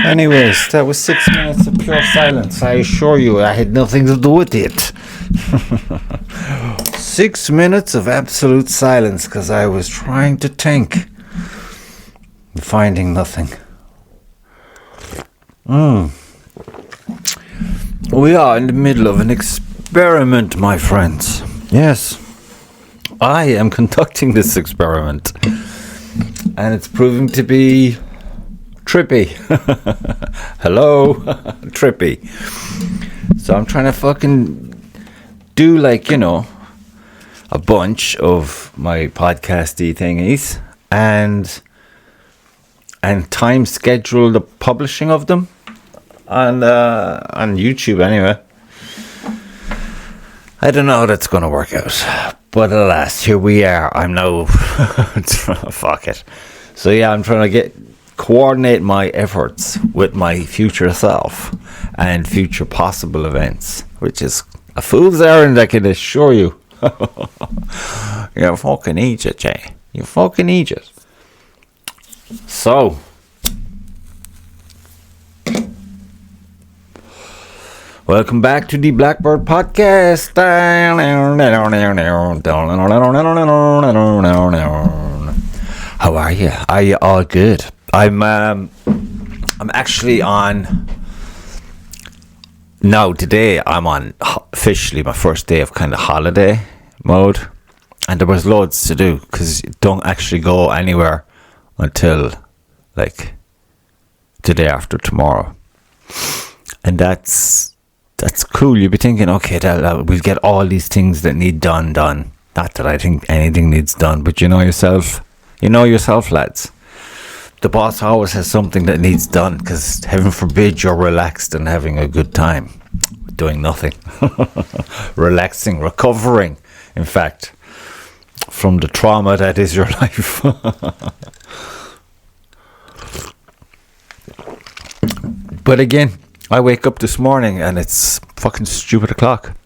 Anyways, that was 6 minutes of pure silence. I assure you, I had nothing to do with it. 6 minutes of absolute silence because I was trying to think, finding nothing. We are in the middle of an experiment, my friends. Yes, I am conducting this experiment, and it's proving to be trippy. Hello, trippy. So I'm trying to fucking do, like, a bunch of my podcasty thingies and time schedule the publishing of them on YouTube anyway. I don't know how that's going to work out, but alas, here we are. I'm now fuck it. So yeah, I'm trying to coordinate my efforts with my future self and future possible events, which is a fool's errand, I can assure you. You're fucking idiot, Jay. You fucking idiot. So, welcome back to the Blackbird podcast. How are you? Are you all good? I'm actually on. No, today I'm on officially my first day of kind of holiday mode, and there was loads to do because you don't actually go anywhere until like the day after tomorrow, and that's cool. You'll be thinking, okay, we'll get all these things that need done. Not that I think anything needs done, but you know yourself, lads. The boss always has something that needs done because heaven forbid you're relaxed and having a good time doing nothing. Relaxing, recovering, in fact, from the trauma that is your life. But again, I wake up this morning and it's fucking stupid o'clock.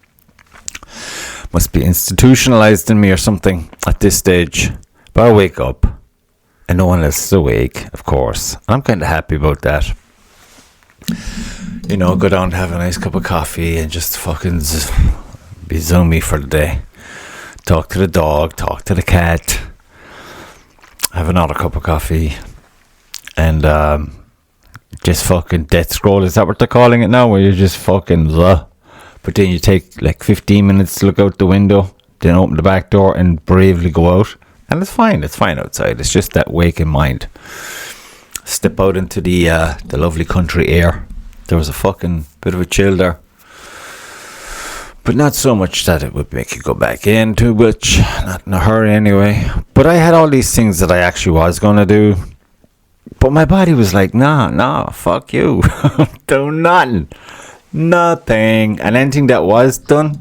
Must be institutionalized in me or something at this stage. But I wake up and no one else is awake, of course. I'm kind of happy about that. Go down and have a nice cup of coffee and just fucking be zoomy for the day. Talk to the dog, talk to the cat, have another cup of coffee, and just fucking death scroll. Is that what they're calling it now? Where you're just fucking but then you take like 15 minutes to look out the window, then open the back door and bravely go out. And it's fine outside. It's just that waking mind. Step out into the lovely country air. There was a fucking bit of a chill there, but not so much that it would make you go back in too much. Not in a hurry anyway. But I had all these things that I actually was going to do, but my body was like, nah, fuck you. Do nothing. And anything that was done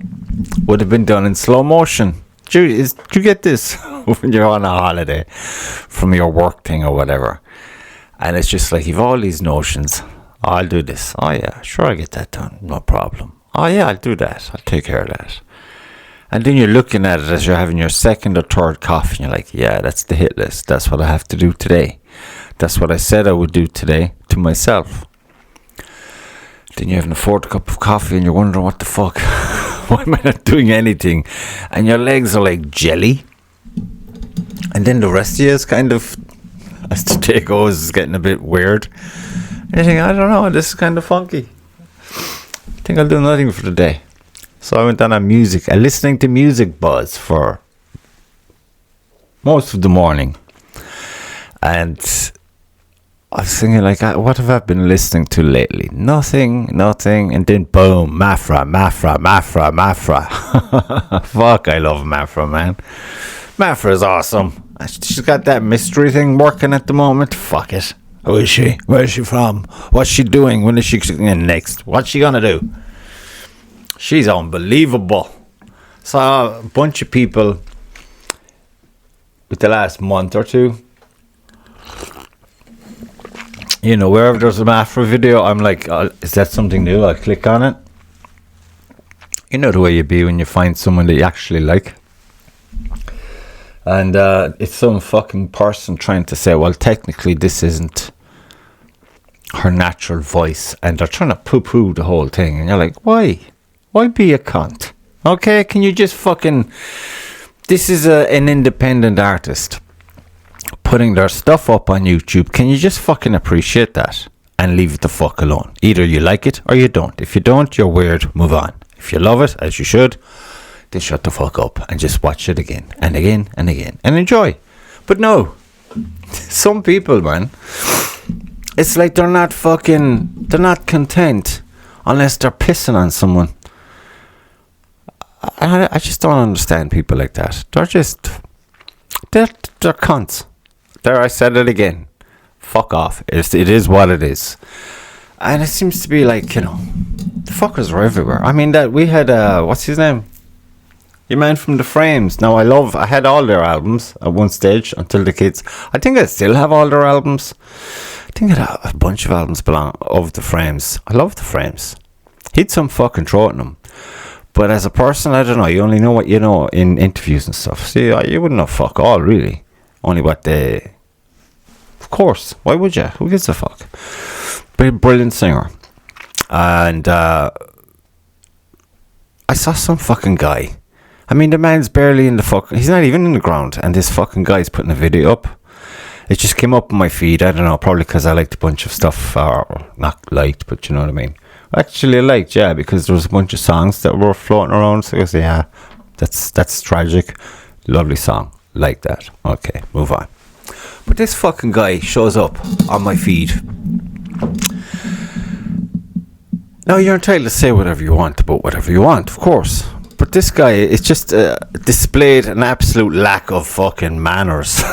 would have been done in slow motion. Do you get this? When you're on a holiday from your work thing or whatever, and it's just like you've all these notions. I'll do this. Oh yeah, sure, I get that done, no problem. Oh yeah, I'll do that, I'll take care of that. And then you're looking at it as you're having your second or third coffee, and you're like, yeah, that's the hit list. That's what I have to do today. That's what I said I would do today to myself. Then you're having a fourth cup of coffee and you're wondering, what the fuck? Why am I not doing anything? And your legs are like jelly. And then the rest of you is kind of, as the day goes, is getting a bit weird. And you think, I don't know, this is kind of funky. I think I'll do nothing for the day. So I went on listening to music buzz for most of the morning. And I was thinking, like, what have I been listening to lately? Nothing. And then boom, Maphra. Fuck, I love Maphra, man. Maphra is awesome. She's got that mystery thing working at the moment. Fuck it. Who is she? Where is she from? What's she doing? When is she in next? What's she gonna do? She's unbelievable. Saw a bunch of people with the last month or two. Wherever there's a Maphra video, I'm like, is that something new? I'll click on it. You know the way you be when you find someone that you actually like. And it's some fucking person trying to say, well, technically this isn't her natural voice, and they're trying to poo-poo the whole thing, and you're like, why be a cunt? Okay, can you just fucking... This is an independent artist putting their stuff up on YouTube. Can you just fucking appreciate that and leave it the fuck alone? Either you like it or you don't. If you don't, you're weird, move on. If you love it, as you should, then shut the fuck up and just watch it again and again and again and enjoy. But no, some people, man, it's like they're not content unless they're pissing on someone. I just don't understand people like that. They're cunts. There, I said it again. Fuck off. It is what it is. And it seems to be like, the fuckers are everywhere. I mean, that we had, what's his name? Your man from The Frames. Now, I had all their albums at one stage until the kids. I think I still have all their albums. I think I had a bunch of albums of The Frames. I love The Frames. He'd some fucking throat in them. But as a person, I don't know. You only know what you know in interviews and stuff. See, you wouldn't know fuck all, really. Only what they... Of course. Why would you? Who gives a fuck? But a brilliant singer. And I saw some fucking guy. I mean, the man's barely in the fucking... He's not even in the ground. And this fucking guy's putting a video up. It just came up on my feed. I don't know. Probably because I liked a bunch of stuff. Or not liked, but you know what I mean. Actually, I liked, yeah, because there was a bunch of songs that were floating around. So I was, yeah, that's tragic. Lovely song. Like that. Okay, move on. But this fucking guy shows up on my feed. Now, you're entitled to say whatever you want about whatever you want, of course. But this guy, it's just displayed an absolute lack of fucking manners.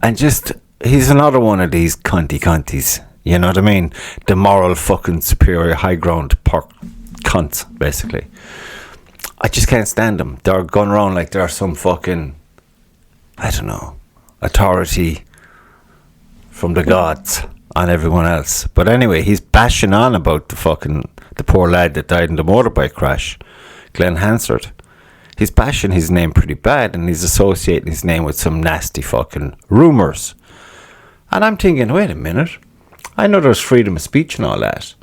And just, he's another one of these cunties. You know what I mean? The moral fucking superior high ground cunts, basically. I just can't stand them. They're going around like they're some fucking, I don't know, authority from the gods on everyone else. But anyway, he's bashing on about the poor lad that died in the motorbike crash, Glenn Hansard. He's bashing his name pretty bad, and he's associating his name with some nasty fucking rumours. And I'm thinking, wait a minute. I know there's freedom of speech and all that.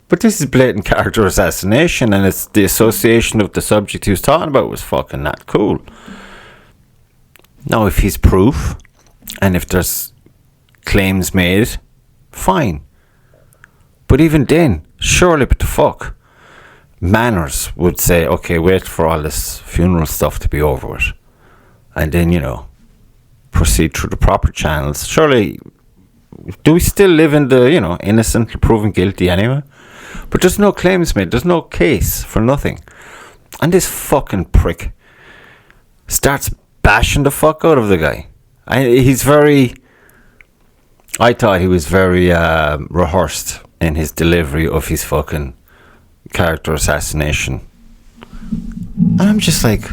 But this is blatant character assassination, and it's the association of the subject he was talking about was fucking not cool. Now, if he's proof, and if there's claims made, fine. But even then, surely, but the fuck, manners would say, okay, wait for all this funeral stuff to be over with, and then, proceed through the proper channels. Surely, do we still live in the, innocent till proven guilty anyway? But there's no claims made. There's no case for nothing. And this fucking prick starts bashing the fuck out of the guy. I thought he was very rehearsed in his delivery of his fucking character assassination. And I'm just like,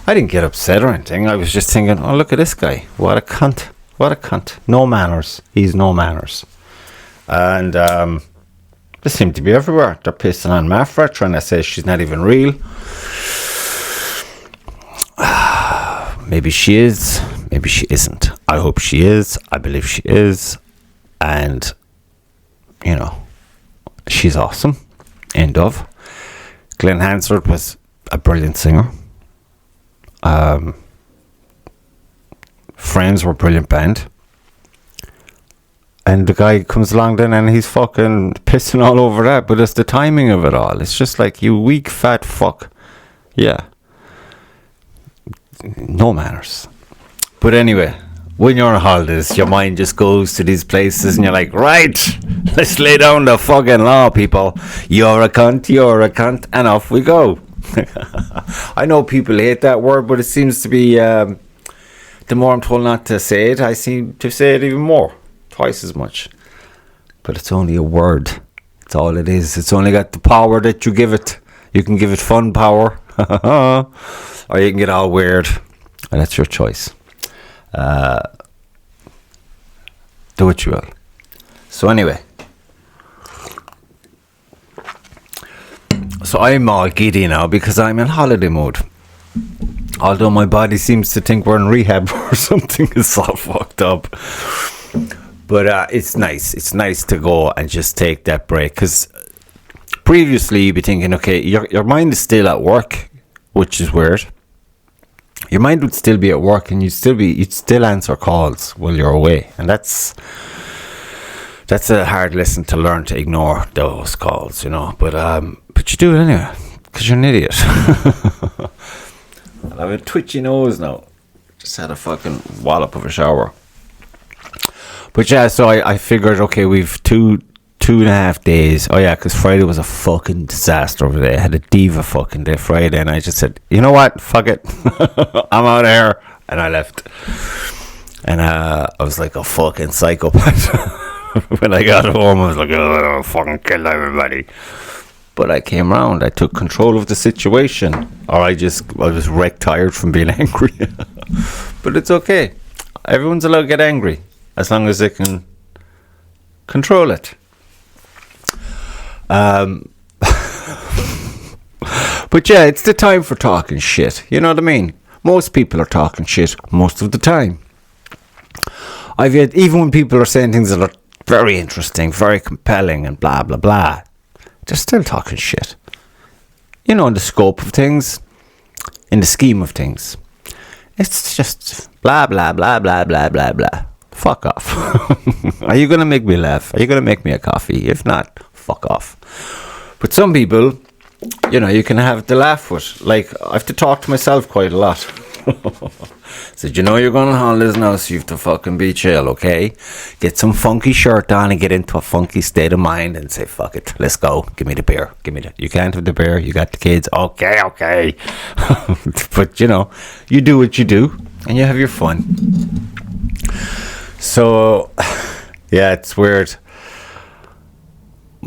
I didn't get upset or anything. I was just thinking, oh, look at this guy. What a cunt. What a cunt. No manners. He's no manners. And they seem to be everywhere. They're pissing on Maphra, trying to say she's not even real. Maybe she is. Maybe she isn't. I hope she is. I believe she is. And, she's awesome. End of. Glenn Hansard was a brilliant singer. Frames were a brilliant band. And the guy comes along then and he's fucking pissing all over that. But it's the timing of it all. It's just like, you weak fat fuck. Yeah. No manners. But anyway, when you're on holidays, your mind just goes to these places and you're like, right, let's lay down the fucking law, people. You're a cunt, and off we go. I know people hate that word, but it seems to be, the more I'm told not to say it, I seem to say it even more. Twice as much. But it's only a word. It's all it is. It's only got the power that you give it. You can give it fun power. Or you can get all weird. And that's your choice. Do what you will. So anyway. So I'm all giddy now because I'm in holiday mode. Although my body seems to think we're in rehab or something. It's all fucked up. But it's nice. It's nice to go and just take that break. Because previously you'd be thinking, okay, your mind is still at work, which is weird. Your mind would still be at work, and you'd still answer calls while you're away, and that's a hard lesson to learn, to ignore those calls, But you do it anyway, because you're an idiot. And I have a twitchy nose now. Just had a fucking wallop of a shower. But yeah, so I figured, okay, we've two and a half days. Oh yeah, because Friday was a fucking disaster over there. I had a diva fucking day Friday, and I just said, you know what, fuck it. I'm out of here. And I left. And I was like a fucking psychopath. When I got home, I was like, oh, I'll fucking kill everybody. But I came round. I took control of the situation. Or I was wrecked tired from being angry. But it's okay. Everyone's allowed to get angry, as long as they can control it. But yeah, it's the time for talking shit. You know what I mean? Most people are talking shit most of the time. Even when people are saying things that are very interesting, very compelling, and blah blah blah, they're still talking shit. In the scope of things, in the scheme of things, it's just blah blah blah blah blah blah blah. Fuck off. Are you gonna make me laugh? Are you gonna make me a coffee? If not, fuck off. But some people, you can have to laugh with. Like, I have to talk to myself quite a lot. Said, you're going on holidays now, so you have to fucking be chill, okay? Get some funky shirt on and get into a funky state of mind and say, fuck it, let's go. Give me the beer. You can't have the beer. You got the kids. Okay. But, you do what you do and you have your fun. So, yeah, it's weird.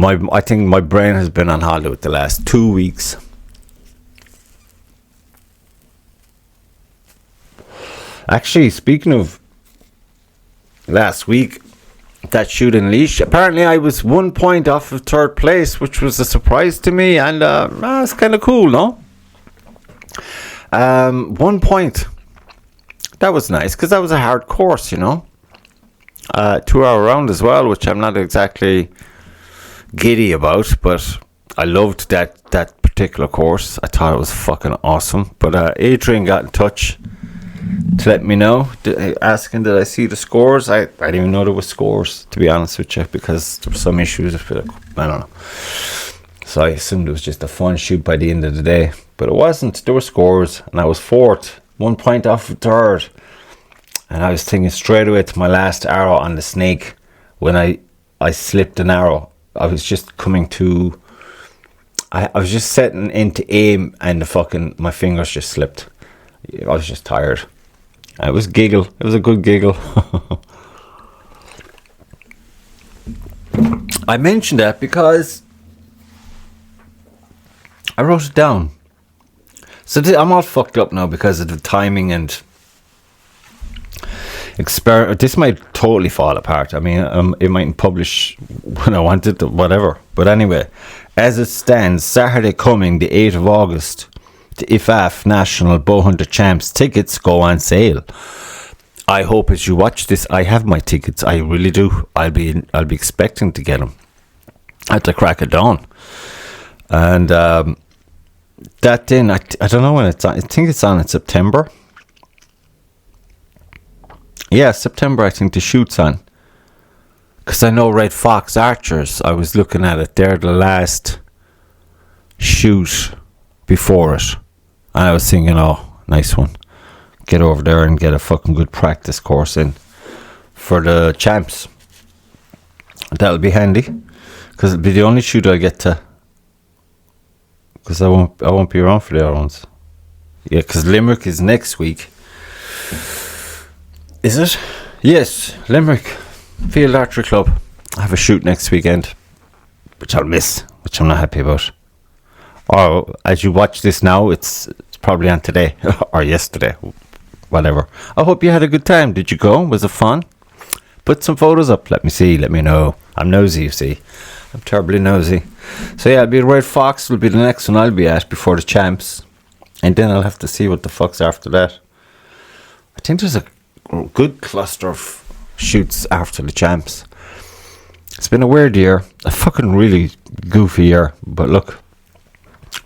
I think my brain has been on holiday with the last 2 weeks. Actually, speaking of last week, that shoot in Leash, apparently I was 1 point off of third place, which was a surprise to me, and it's kind of cool, no? 1 point. That was nice, because that was a hard course, 2 hour round as well, which I'm not exactly giddy about, but I loved that particular course. I thought it was fucking awesome. But Adrian got in touch to let me know, asking did I see the scores. I didn't even know there were scores, to be honest with you, because there were some issues. I don't know, so I assumed it was just a fun shoot by the end of the day, but it wasn't. There were scores, and I was fourth, 1 point off of third, and I was thinking straight away to my last arrow on the snake. When I slipped an arrow, I was just coming to, I was just setting into aim, and my fingers just slipped. I was just tired. It was giggle. It was a good giggle. I mentioned that because I wrote it down. So I'm all fucked up now because of the timing and this might totally fall apart. I mean, it mightn't publish when I want it to, whatever. But anyway, as it stands, Saturday coming, the 8th of August, the IFAF National Bowhunter Champs tickets go on sale. I hope as you watch this, I have my tickets. I really do. I'll be expecting to get them at the crack of dawn. And that then, I don't know when it's on. I think it's on in September. Yeah, September, I think the shoot's on. Because I know Red Fox Archers, I was looking at it. They're the last shoot before it. And I was thinking, oh, nice one. Get over there and get a fucking good practice course in for the champs. That'll be handy. Because it'll be the only shoot I get to. Because I won't be around for the other ones. Yeah, because Limerick is next week. Is it? Yes, Limerick Field Archery Club. I have a shoot next weekend, which I'll miss, which I'm not happy about. Or as you watch this now, it's probably on today or yesterday, whatever. I hope you had a good time. Did you go? Was it fun? Put some photos up. Let me see. Let me know. I'm nosy, you see. I'm terribly nosy. So yeah, it'll be Red Fox. Will be the next one I'll be at before the champs, and then I'll have to see what the fuck's after that. I think there's a good cluster of shoots after the champs. It's been a weird year, a fucking really goofy year, but look,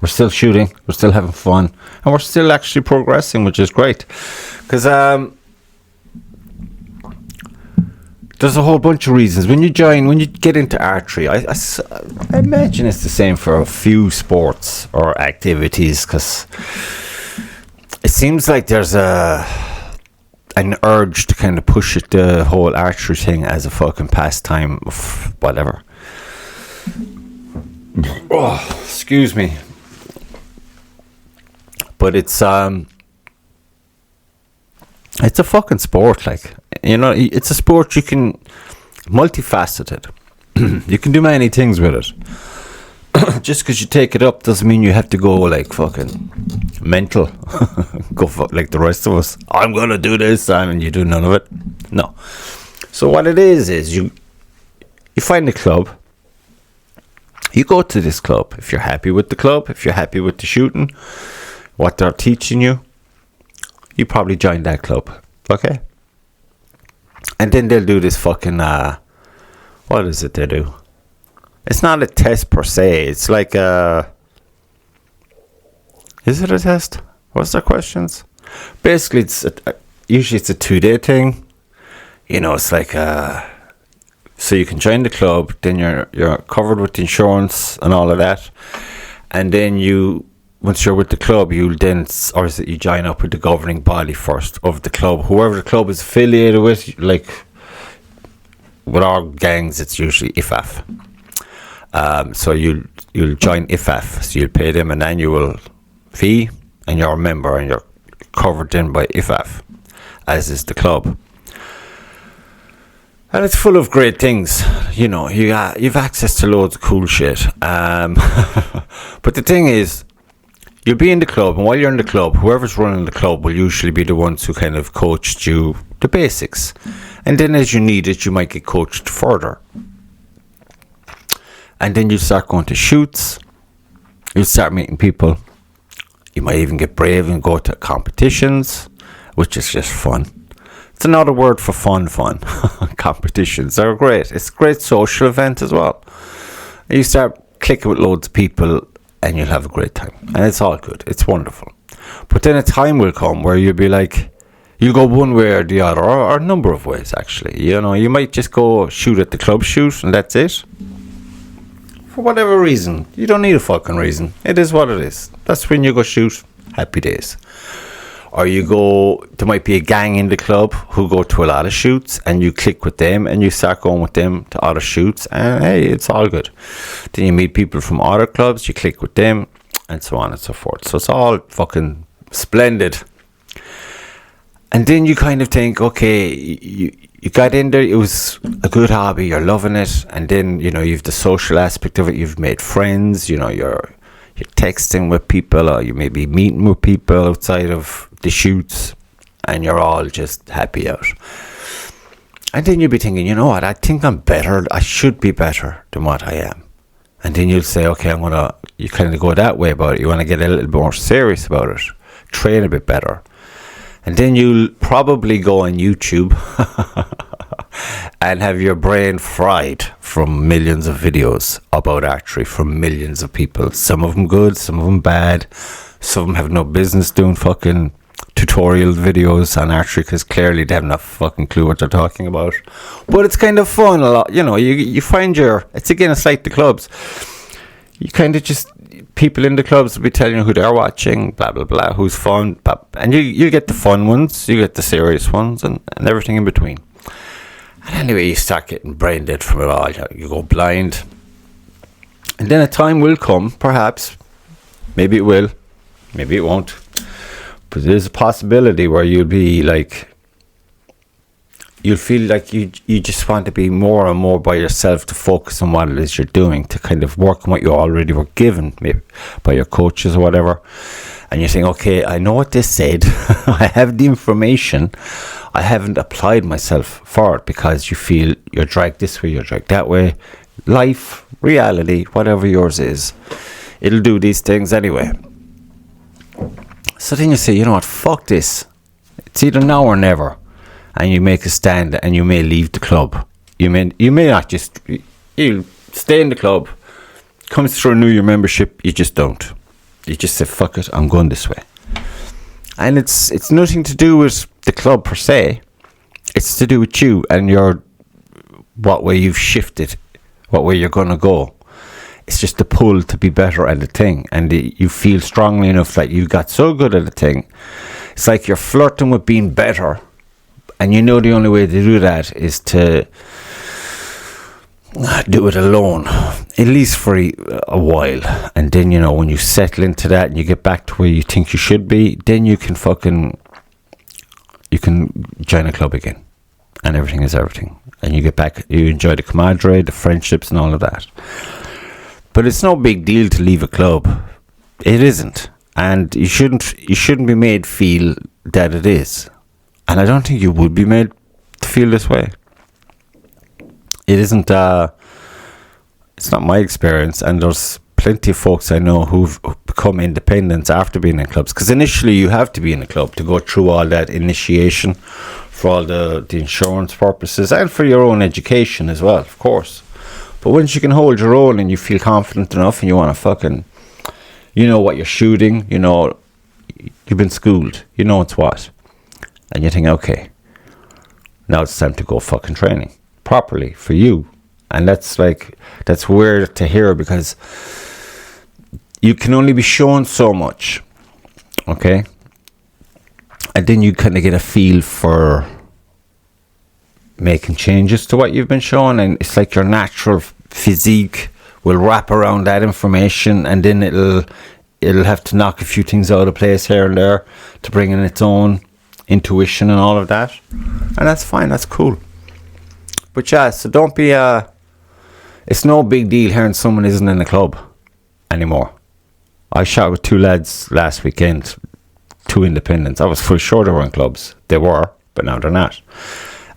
we're still shooting, we're still having fun, and we're still actually progressing, which is great. Because there's a whole bunch of reasons. When you get into archery, I imagine it's the same for a few sports or activities, because it seems like there's an urge to kind of push it, the whole archery thing, as a fucking pastime of whatever. Oh, excuse me. But it's a fucking sport, like, you know, it's a sport you can, multifaceted. You can do many things with it. Just because you take it up doesn't mean you have to go like fucking mental. Go like the rest of us. I'm gonna do this, and you do none of it. No. So what it is you find a club. You go to this club. If you're happy with the club, if you're happy with the shooting, what they're teaching you, you probably join that club. Okay? And then they'll do this fucking, what is it they do? It's not a test per se. It's like is it a test? What's their questions? Basically, usually it's a 2-day thing. You know, it's like, so you can join the club, then you're covered with insurance and all of that. And then once you're with the club, you join up with the governing body first of the club, whoever the club is affiliated with. Like with our gangs, it's usually IFAF. So you'll join IFAF, so you'll pay them an annual fee, and you're a member, and you're covered then by IFAF, as is the club. And it's full of great things, you know. You've access to loads of cool shit. But the thing is, you'll be in the club, and while you're in the club, whoever's running the club will usually be the ones who kind of coached you the basics. And then as you need it, you might get coached further. And then you start going to shoots. You'll start meeting people. You might even get brave and go to competitions, which is just fun. It's another word for fun. Competitions are great. It's a great social event as well. You start clicking with loads of people, and you'll have a great time. And it's all good. It's wonderful. But then a time will come where you'll be like, you'll go one way or the other, or a number of ways, actually. You know, you might just go shoot at the club shoot, and that's it. For whatever reason. You don't need a fucking reason. It is what it is. That's when you go shoot. Happy days. Or there might be a gang in the club who go to a lot of shoots, and you click with them, and you start going with them to other shoots, and hey, it's all good. Then you meet people from other clubs, you click with them, and so on and so forth. So it's all fucking splendid. And then you kind of think, okay, you got in there, it was a good hobby, you're loving it, and then, you know, you've the social aspect of it, you've made friends, you know, you're texting with people, or you may be meeting with people outside of the shoots, and you're all just happy out. And then you'll be thinking, you know what, I think I'm better, I should be better than what I am. And then you'll say, okay, you kind of go that way about it, you want to get a little bit more serious about it, train a bit better. And then you'll probably go on YouTube and have your brain fried from millions of videos about archery from millions of people. Some of them good, some of them bad. Some of them have no business doing fucking tutorial videos on archery, because clearly they have no fucking clue what they're talking about. But it's kind of fun a lot. You know, you find it's like the clubs. You kind of just, people in the clubs will be telling you who they're watching, blah, blah, blah, who's fun. Blah, and you get the fun ones, you get the serious ones, and everything in between. And anyway, you start getting brain dead from it all. You go blind. And then a time will come, perhaps. Maybe it will. Maybe it won't. But there's a possibility where you'll be like, you'll feel like you just want to be more and more by yourself, to focus on what it is you're doing, to kind of work on what you already were given, maybe by your coaches or whatever. And you're saying, okay, I know what they said. I have the information. I haven't applied myself for it, because you feel you're dragged this way, you're dragged that way. Life, reality, whatever yours is, it'll do these things anyway. So then you say, you know what, fuck this. It's either now or never. and you make a stand and you may leave the club. You may not just, you stay in the club, comes to renew your membership, you just don't. You just say, fuck it, I'm going this way. And it's nothing to do with the club per se. It's to do with you and what way you've shifted, what way you're going to go. It's just the pull to be better at the thing. And you feel strongly enough that you got so good at the thing. It's like you're flirting with being better. And you know the only way to do that is to do it alone, at least for a while. And then, you know, when you settle into that and you get back to where you think you should be, then you can join a club again. And everything is everything. And you get back, you enjoy the camaraderie, the friendships and all of that. But it's no big deal to leave a club. It isn't. And you shouldn't be made feel that it is. And I don't think you would be made to feel this way. It isn't, it's not my experience, and there's plenty of folks I know who've become independent after being in clubs, because initially you have to be in a club to go through all that initiation for all the insurance purposes and for your own education as well, of course. But once you can hold your own and you feel confident enough and you want to you know what you're shooting, you know, you've been schooled, you know it's what, and you think, okay, now it's time to go fucking training properly for you. And that's weird to hear, because you can only be shown so much, okay? And then you kind of get a feel for making changes to what you've been shown, and it's like your natural physique will wrap around that information, and then it'll have to knock a few things out of place here and there to bring in its own intuition and all of that. And that's fine, that's cool. But yeah, so don't be it's no big deal hearing someone isn't in the club anymore. I shot with 2 lads last weekend, 2 independents. I was for sure they were in clubs. They were, but now they're not.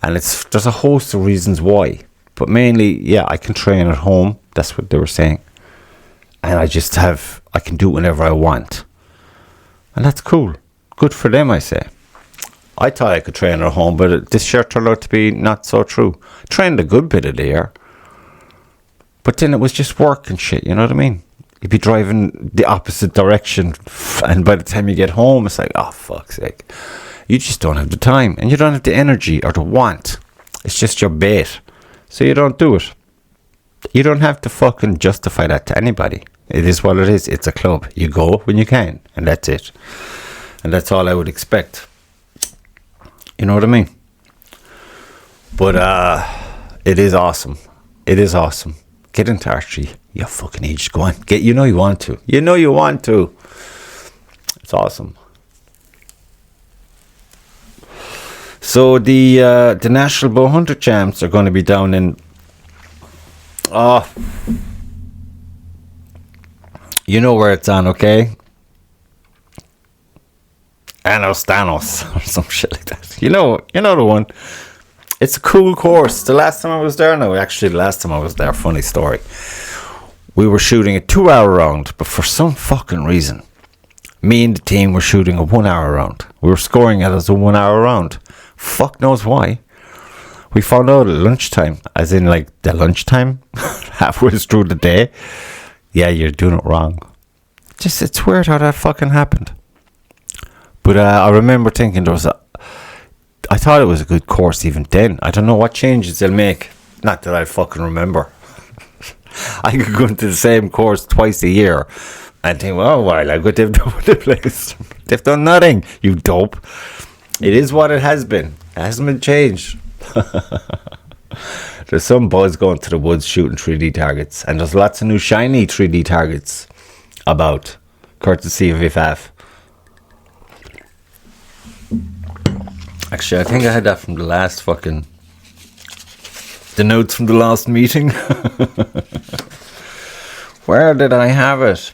And there's a host of reasons why. But mainly, yeah, I can train at home. That's what they were saying. And I can do it whenever I want. And that's cool. Good for them, I say. I thought I could train at home, but this year turned out to be not so true. Trained a good bit of the year. But then it was just work and shit, you know what I mean? You'd be driving the opposite direction, and by the time you get home, it's like, oh, fuck's sake. You just don't have the time, and you don't have the energy or the want. It's just your bait. So you don't do it. You don't have to fucking justify that to anybody. It is what it is. It's a club. You go when you can, and that's it. And that's all I would expect. You know what I mean? But it is awesome. It is awesome. Get into archery. You fucking need to go on. You know you want to. You know you want to. It's awesome. So the National Bow Hunter Champs are going to be down in... you know where it's on, okay? Stanos or some shit like that. You know the one. It's a cool course. The last time I was there, funny story. We were shooting a 2-hour round, but for some fucking reason, me and the team were shooting a 1-hour round. We were scoring it as a 1-hour round. Fuck knows why. We found out at lunchtime, as in like the lunchtime, halfway through the day. Yeah, you're doing it wrong. It's weird how that fucking happened. But I remember thinking I thought it was a good course even then. I don't know what changes they'll make. Not that I fucking remember. I could go into the same course twice a year and think, well, like what they've done with the place. They've done nothing, you dope. It is what it has been. It hasn't been changed. There's some boys going to the woods shooting 3D targets, and there's lots of new shiny 3D targets about, courtesy of IFAF. Actually, I think I had that from the last the notes from the last meeting. Where did I have it?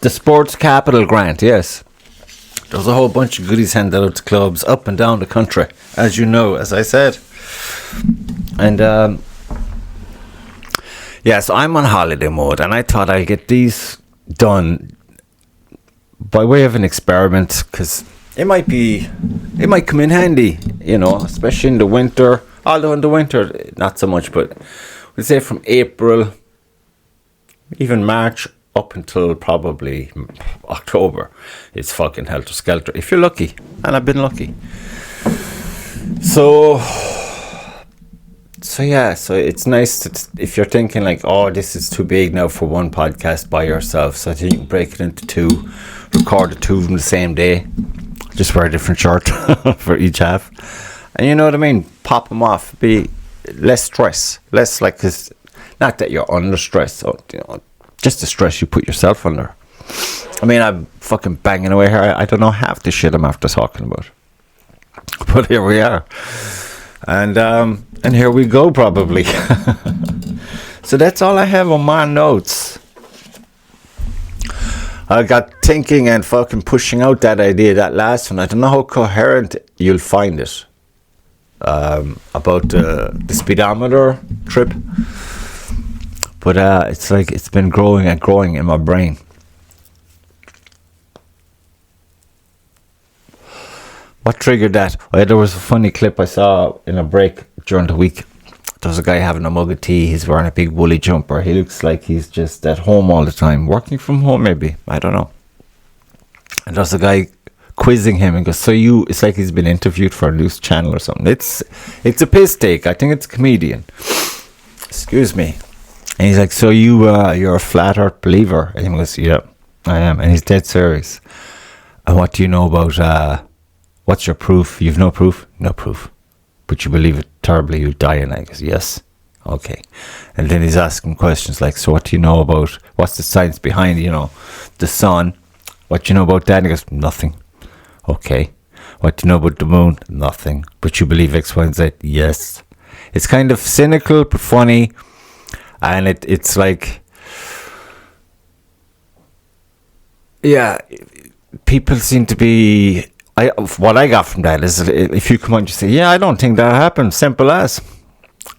The Sports Capital Grant, yes. There's a whole bunch of goodies handed out to clubs up and down the country, as you know, as I said. And, so I'm on holiday mode, and I thought I'd get these done by way of an experiment, because it might come in handy, especially in the winter. Although in the winter, not so much, but we'll say from April, even March, up until probably October, it's fucking helter-skelter. If you're lucky, and I've been lucky. So yeah, so it's nice if you're thinking like, oh, this is too big now for one podcast by yourself, so I think you can break it into two, record the two of them the same day, just wear a different shirt for each half, and you know what I mean, pop them off, be less stress, less like, cause not that you're under stress, so, just the stress you put yourself under. I mean, I'm fucking banging away here, I don't know half the shit I'm after talking about, but here we are. And here we go, probably. So that's all I have on my notes. I got thinking and fucking pushing out that idea, that last one. I don't know how coherent you'll find it. About the speedometer trip. But it's like it's been growing and growing in my brain. What triggered that? Well, there was a funny clip I saw in a break during the week. There was a guy having a mug of tea. He's wearing a big woolly jumper. He looks like he's just at home all the time. Working from home, maybe. I don't know. And there's a guy quizzing him and goes, it's like he's been interviewed for a news channel or something. It's a piss take. I think it's a comedian. Excuse me. And he's like, you're a flat earth believer? And he goes, yeah, I am. And he's dead serious. And what do you know about... what's your proof? You've no proof? No proof. But you believe it terribly, you die. And I guess, yes. Okay. And then he's asking questions like, so what do you know about, what's the science behind, the sun? What do you know about that? And he goes, nothing. Okay. What do you know about the moon? Nothing. But you believe X, Y, and Z? Yes. It's kind of cynical, but funny. And it's like, yeah, people seem to be... what I got from that is if you come on and you say, yeah, I don't think that happened, simple as.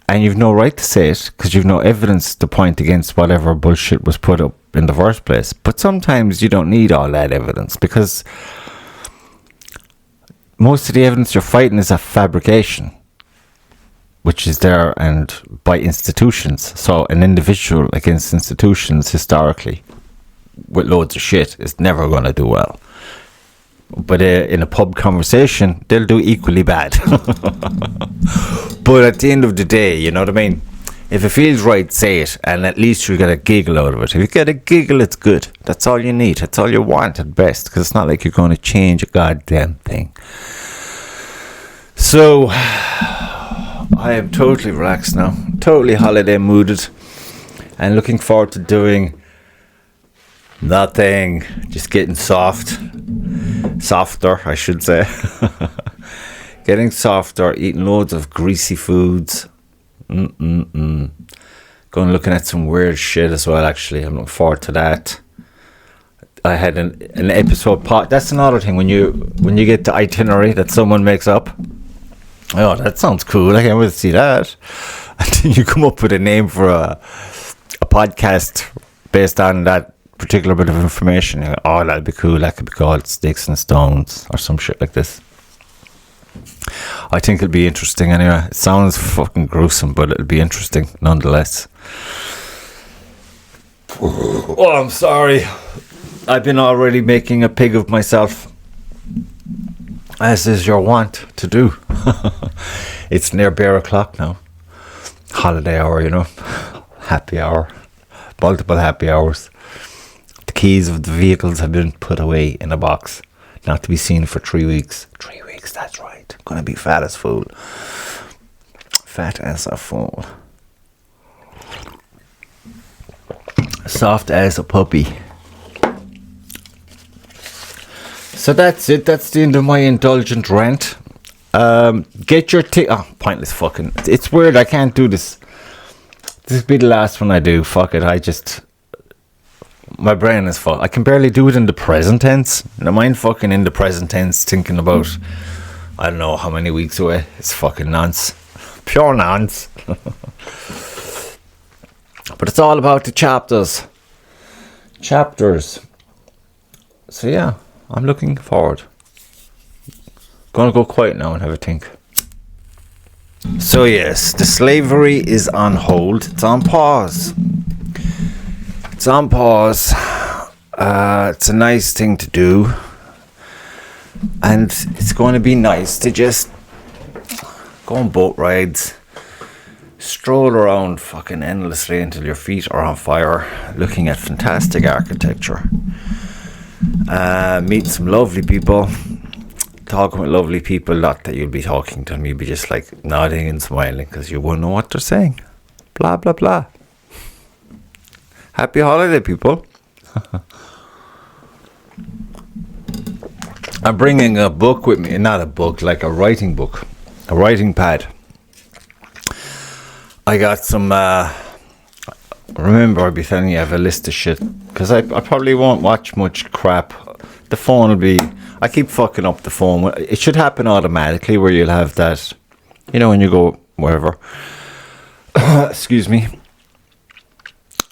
And you've no right to say it because you've no evidence to point against whatever bullshit was put up in the first place. But sometimes you don't need all that evidence because most of the evidence you're fighting is a fabrication, which is there and by institutions. So an individual against institutions historically with loads of shit is never going to do well. But in a pub conversation, they'll do equally bad. But at the end of the day, you know what I mean? If it feels right, say it, and at least you get a giggle out of it. If you get a giggle, it's good. That's all you need. That's all you want at best, because it's not like you're going to change a goddamn thing. So, I am totally relaxed now. Totally holiday mooded. And looking forward to doing nothing. Just getting softer, I should say. Getting softer, eating loads of greasy foods. Going looking at some weird shit as well, actually. I'm looking forward to that. I had an episode that's another thing when you get the itinerary that someone makes up. Oh, that sounds cool. I can't wait to see that. And then you come up with a name for a podcast based on that particular bit of information. You go, oh, that'd be cool. That could be called Sticks and Stones or some shit like this. I think it'll be interesting anyway. It sounds fucking gruesome, but it'll be interesting nonetheless. Oh, I'm sorry. I've been already making a pig of myself, as is your wont to do. It's near bear o'clock now. Holiday hour, happy hour, multiple happy hours. The keys of the vehicles have been put away in a box, not to be seen for 3 weeks. 3 weeks, that's right. I'm gonna be fat as fool. Fat as a fool. Soft as a puppy. So that's it. That's the end of my indulgent rant. Get your pointless fucking. It's weird. I can't do this. This will be the last one I do. Fuck it. My brain is full. I can barely do it in the present tense. I mind fucking in the present tense thinking about, I don't know how many weeks away. It's fucking nonce. Pure nonce. But it's all about the chapters. So yeah, I'm looking forward. Gonna go quiet now and have a think. So yes, the slavery is on hold. It's on pause. It's on pause. It's a nice thing to do. And it's going to be nice to just go on boat rides, stroll around fucking endlessly until your feet are on fire, looking at fantastic architecture, meet some lovely people, talking with lovely people. Not that you'll be talking to them, you'll be just like nodding and smiling because you won't know what they're saying. Blah blah blah. Happy holiday, people. I'm bringing a book with me, not a book, like a writing book, a writing pad. I got some, remember I'll be telling you I have a list of shit, because I probably won't watch much crap. The phone will be, I keep fucking up the phone. It should happen automatically where you'll have that, you know, when you go wherever. Excuse me.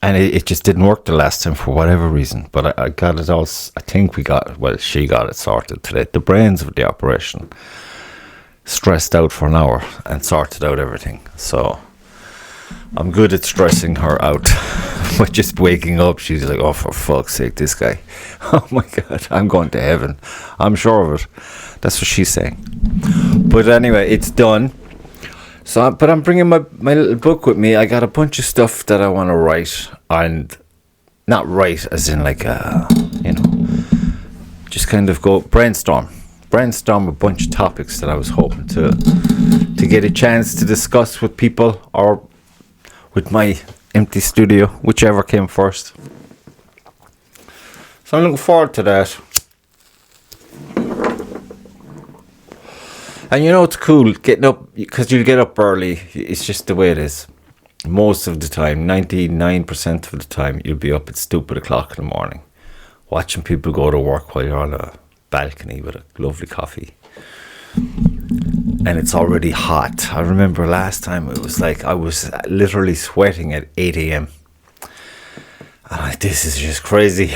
And it just didn't work the last time for whatever reason. But I got it all, I think we got it, well, she got it sorted today. The brains of the operation. Stressed out for an hour and sorted out everything. So I'm good at stressing her out. But just waking up, she's like, oh, for fuck's sake, this guy. Oh my God, I'm going to heaven. I'm sure of it. That's what she's saying. But anyway, it's done. So, but I'm bringing my little book with me. I got a bunch of stuff that I want to write, and not write as in like, you know, just kind of go brainstorm a bunch of topics that I was hoping to get a chance to discuss with people or with my empty studio, whichever came first. So I'm looking forward to that. And you know it's cool getting up, because you get up early. It's just the way it is. Most of the time, 99% of the time, you'll be up at stupid o'clock in the morning, watching people go to work while you're on a balcony with a lovely coffee. And it's already hot. I remember last time it was like I was literally sweating at 8 a.m. I'm like, this is just crazy.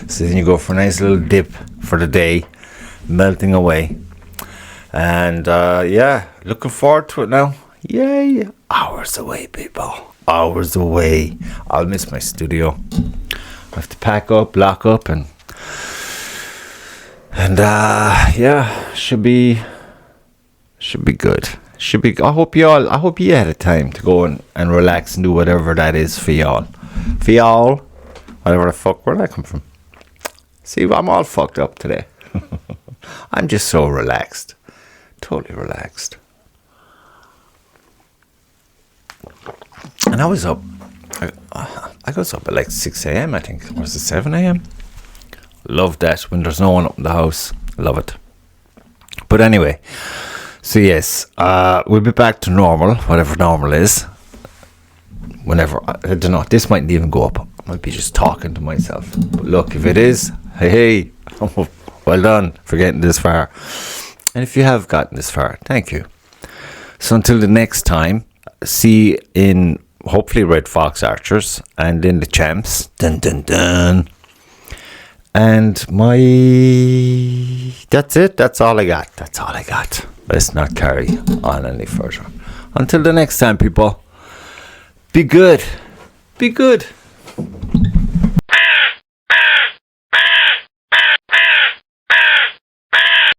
So then you go for a nice little dip for the day, melting away. And yeah, looking forward to it now. Yay! Hours away, people. Hours away. I'll miss my studio. I have to pack up, lock up, and yeah, should be good. Should be. I hope you had a time to go and relax and do whatever that is for y'all. For y'all, whatever the fuck, where'd that come from? See, I'm all fucked up today. I'm just so relaxed. Totally relaxed. And I was up. I was up at like 6 a.m. I think. Or was it 7 a.m.? Love that when there's no one up in the house. Love it. But anyway, so yes, we'll be back to normal, whatever normal is. Whenever, I don't know, this mightn't even go up. I might be just talking to myself. But look, if it is, hey, well done for getting this far. And if you have gotten this far, thank you. So until the next time, see in hopefully Red Fox Archers and in the Champs. Dun dun dun. And that's it. That's all I got. Let's not carry on any further. Until the next time, people, be good. Be good.